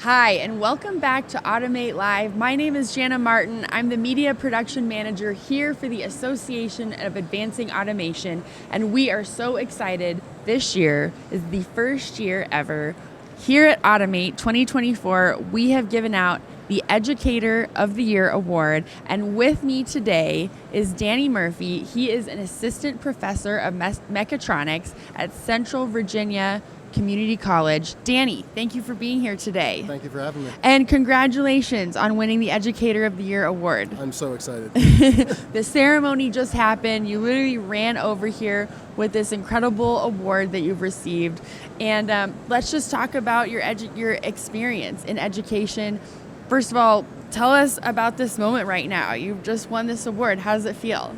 Hi, and welcome back to Automate Live. My name is Jana Martin. I'm the Media Production Manager here for the Association of Advancing Automation, and we are so excited. This year is the first year ever. Here at Automate 2024, we have given out the Educator of the Year Award, and with me today is Danny Murphy. He is an Assistant Professor of Mechatronics at Central Virginia Community College. Danny, thank you for being here today. Thank you for having me. And congratulations on winning the Educator of the Year Award. I'm so excited. The ceremony just happened. You literally ran over here with this incredible award that you've received. And let's just talk about your experience in education. First of all, tell us about this moment right now. You've just won this award. How does it feel?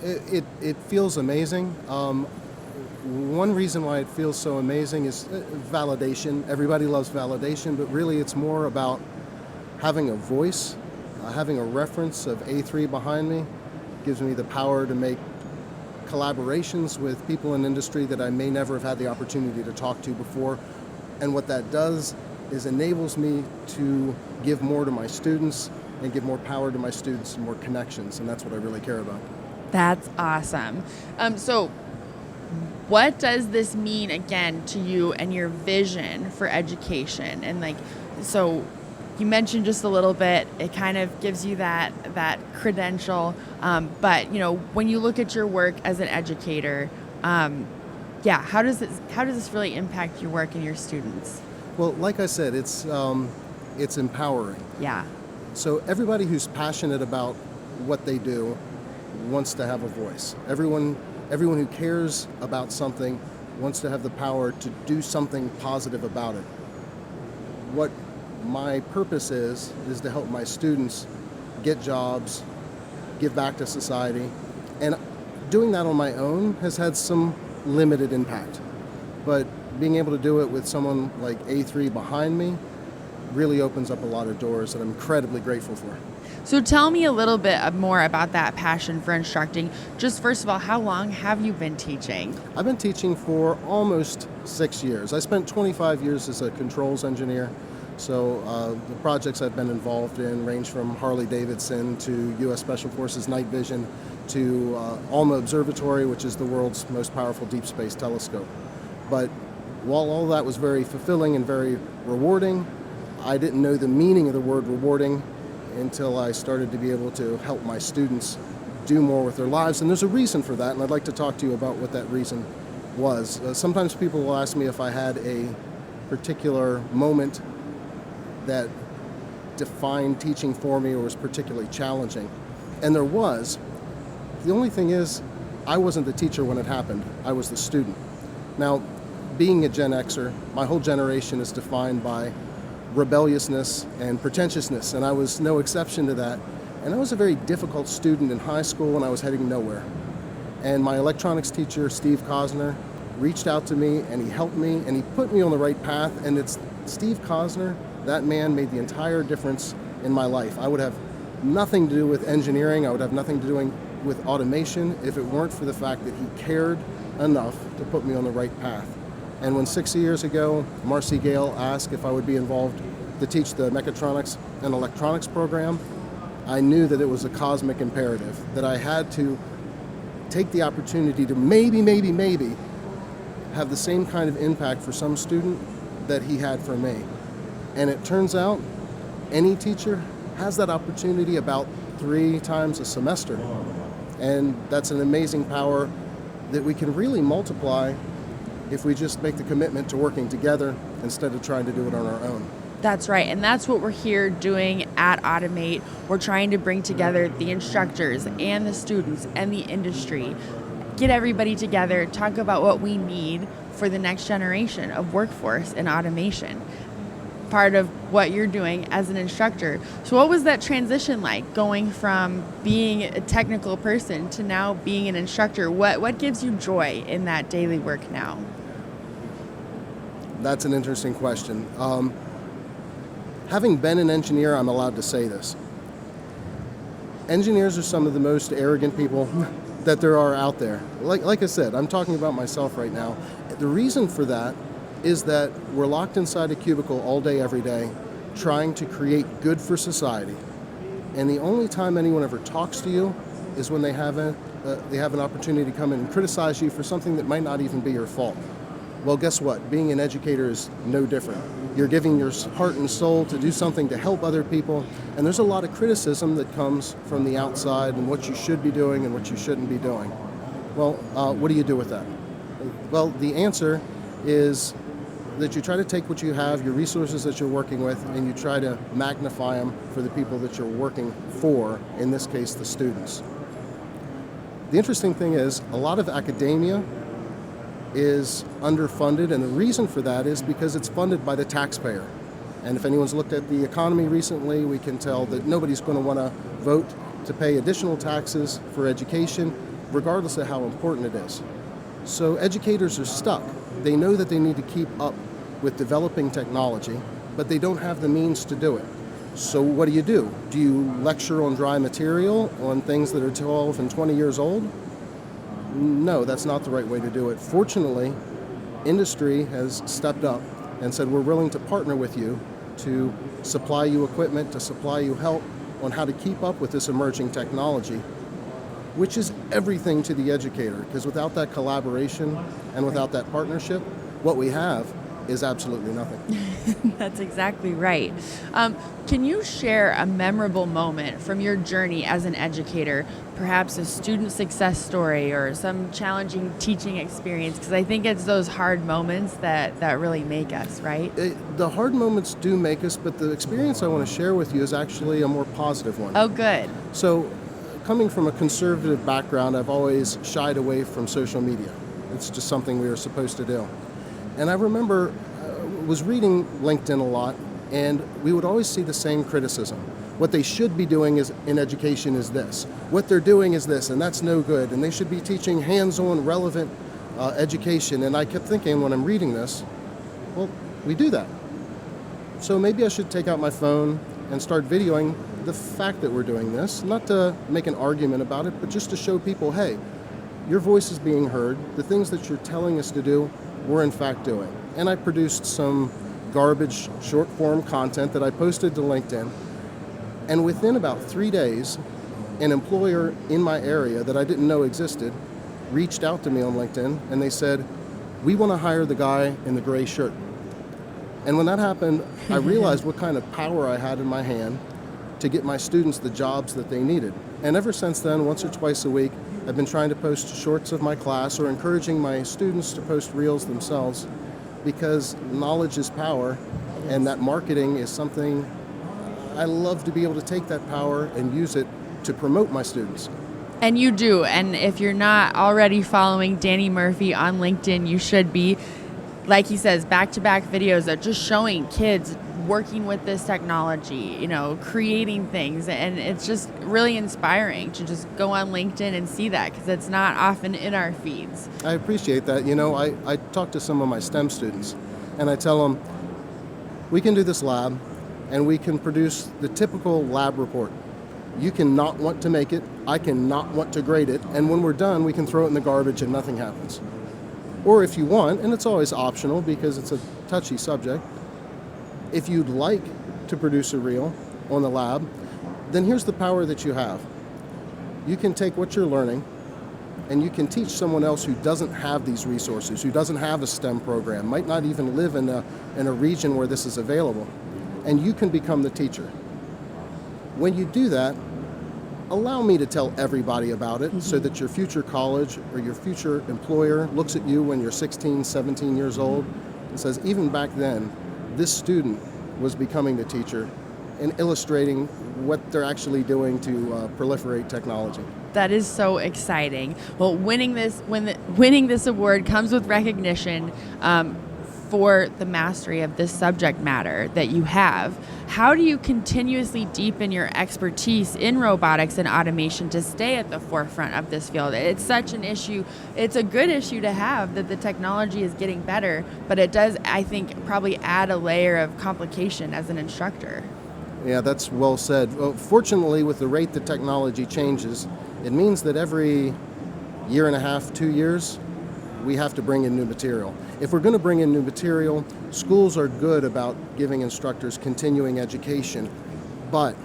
It feels amazing. One reason why it feels so amazing is validation. Everybody loves validation, but really it's more about having a voice, having a reference of A3 behind me. Gives me the power to make collaborations with people in industry that I may never have had the opportunity to talk to before. And what that does is enables me to give more to my students and give more power to my students and more connections, and that's what I really care about. That's awesome. So what does this mean again to you and your vision for education? And so you mentioned just a little bit, it kind of gives you that credential. But when you look at your work as an educator, how does this really impact your work and your students? Well, like I said, it's empowering. Yeah. So everybody who's passionate about what they do wants to have a voice. Everyone who cares about something wants to have the power to do something positive about it. What my purpose is to help my students get jobs, give back to society, and doing that on my own has had some limited impact. But being able to do it with someone like A3 behind me really opens up a lot of doors that I'm incredibly grateful for. So tell me a little bit more about that passion for instructing. Just first of all, how long have you been teaching? I've been teaching for almost 6 years. I spent 25 years as a controls engineer. So the projects I've been involved in range from Harley-Davidson to U.S. Special Forces Night Vision to ALMA Observatory, which is the world's most powerful deep space telescope. But while all that was very fulfilling and very rewarding, I didn't know the meaning of the word rewarding until I started to be able to help my students do more with their lives. And there's a reason for that, and I'd like to talk to you about what that reason was. Sometimes people will ask me if I had a particular moment that defined teaching for me or was particularly challenging. And there was. The only thing is, I wasn't the teacher when it happened. I was the student. Now, being a Gen Xer, my whole generation is defined by rebelliousness and pretentiousness, and I was no exception to that. And I was a very difficult student in high school when I was heading nowhere. And my electronics teacher, Steve Cosner, reached out to me and he helped me and he put me on the right path. And it's Steve Cosner, that man made the entire difference in my life. I would have nothing to do with engineering, I would have nothing to do with automation if it weren't for the fact that he cared enough to put me on the right path. And when 6 years ago, Marcy Gale asked if I would be involved to teach the mechatronics and electronics program, I knew that it was a cosmic imperative, that I had to take the opportunity to maybe have the same kind of impact for some student that he had for me. And it turns out any teacher has that opportunity about 3 times a semester. And that's an amazing power that we can really multiply if we just make the commitment to working together instead of trying to do it on our own. That's right, and that's what we're here doing at Automate. We're trying to bring together the instructors and the students and the industry, get everybody together, talk about what we need for the next generation of workforce and automation. Part of what you're doing as an instructor. So what was that transition like, going from being a technical person to now being an instructor? What gives you joy in that daily work now? That's an interesting question. Having been an engineer, I'm allowed to say this. Engineers are some of the most arrogant people that there are out there. Like I said, I'm talking about myself right now. The reason for that is that we're locked inside a cubicle all day, every day, trying to create good for society. And the only time anyone ever talks to you is when they have an opportunity to come in and criticize you for something that might not even be your fault. Well, guess what? Being an educator is no different. You're giving your heart and soul to do something to help other people, and there's a lot of criticism that comes from the outside and what you should be doing and what you shouldn't be doing. Well, what do you do with that? Well, the answer is that you try to take what you have, your resources that you're working with, and you try to magnify them for the people that you're working for, in this case, the students. The interesting thing is, a lot of academia is underfunded, and the reason for that is because it's funded by the taxpayer. And if anyone's looked at the economy recently, we can tell that nobody's going to want to vote to pay additional taxes for education, regardless of how important it is. So educators are stuck. They know that they need to keep up with developing technology, but they don't have the means to do it. So what do? Do you lecture on dry material, on things that are 12 and 20 years old? No, that's not the right way to do it. Fortunately, industry has stepped up and said, we're willing to partner with you to supply you equipment, to supply you help on how to keep up with this emerging technology, which is everything to the educator, because without that collaboration and without that partnership, what we have is absolutely nothing. That's exactly right. Can you share a memorable moment from your journey as an educator, perhaps a student success story or some challenging teaching experience? Because I think it's those hard moments that really make us, right? The hard moments do make us, but the experience I want to share with you is actually a more positive one. Oh, good. So, coming from a conservative background, I've always shied away from social media. It's just something we were supposed to do. And I remember was reading LinkedIn a lot, and we would always see the same criticism. What they should be doing in education is this. What they're doing is this, and that's no good. And they should be teaching hands-on, relevant education. And I kept thinking when I'm reading this, well, we do that. So maybe I should take out my phone and start videoing the fact that we're doing this, not to make an argument about it, but just to show people, hey, your voice is being heard. The things that you're telling us to do, we're in fact doing. And I produced some garbage short form content that I posted to LinkedIn. And within about 3 days, an employer in my area that I didn't know existed reached out to me on LinkedIn, and they said, we want to hire the guy in the gray shirt. And when that happened, I realized what kind of power I had in my hand to get my students the jobs that they needed. And ever since then, once or twice a week, I've been trying to post shorts of my class or encouraging my students to post reels themselves, because knowledge is power, and that marketing is something I love to be able to take that power and use it to promote my students. And you do. And if you're not already following Danny Murphy on LinkedIn, you should be. Like he says, back-to-back videos that just showing kids working with this technology, creating things. And it's just really inspiring to just go on LinkedIn and see that, because it's not often in our feeds. I appreciate that. I talk to some of my STEM students, and I tell them, we can do this lab, and we can produce the typical lab report. You can not want to make it, I can not want to grade it, and when we're done, we can throw it in the garbage and nothing happens. Or if you want, and it's always optional because it's a touchy subject, if you'd like to produce a reel on the lab, then here's the power that you have. You can take what you're learning and you can teach someone else who doesn't have these resources, who doesn't have a STEM program, might not even live in a region where this is available, and you can become the teacher. When you do that, allow me to tell everybody about it, so that your future college or your future employer looks at you when you're 16, 17 years old and says, even back then, this student was becoming the teacher and illustrating what they're actually doing to proliferate technology. That is so exciting. Well, winning this award comes with recognition for the mastery of this subject matter that you have. How do you continuously deepen your expertise in robotics and automation to stay at the forefront of this field? It's such an issue. It's a good issue to have that the technology is getting better, but it does, I think, probably add a layer of complication as an instructor. Yeah, that's well said. Well, fortunately, with the rate that technology changes, it means that every year and a half, 2 years, we have to bring in new material. If we're going to bring in new material, schools are good about giving instructors continuing education, but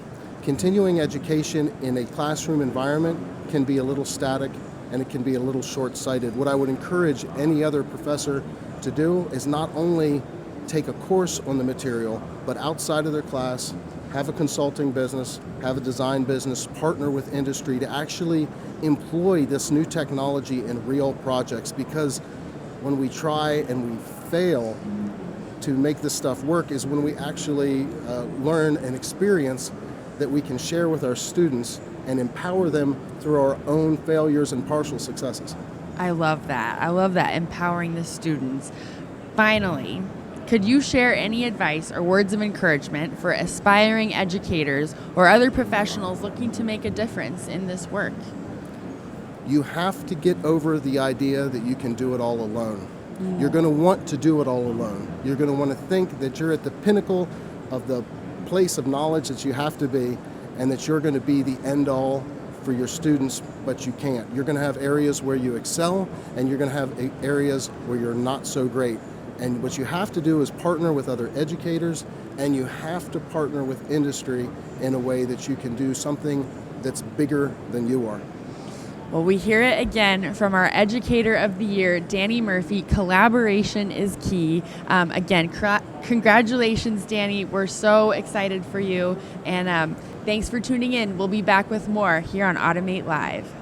continuing education in a classroom environment can be a little static and it can be a little short-sighted. What I would encourage any other professor to do is not only take a course on the material, but outside of their class, have a consulting business, have a design business, partner with industry to actually employ this new technology in real projects, because when we try and we fail to make this stuff work is when we actually learn and experience that we can share with our students and empower them through our own failures and partial successes. I love that. I love that, empowering the students. Finally, could you share any advice or words of encouragement for aspiring educators or other professionals looking to make a difference in this work? You have to get over the idea that you can do it all alone. You're going to want to do it all alone. You're going to want to think that you're at the pinnacle of the place of knowledge that you have to be, and that you're going to be the end all for your students, but you can't. You're going to have areas where you excel, and you're going to have areas where you're not so great. And what you have to do is partner with other educators, and you have to partner with industry in a way that you can do something that's bigger than you are. Well, we hear it again from our Educator of the Year, Danny Murphy. Collaboration is key. Again, congratulations, Danny. We're so excited for you. And thanks for tuning in. We'll be back with more here on Automate Live.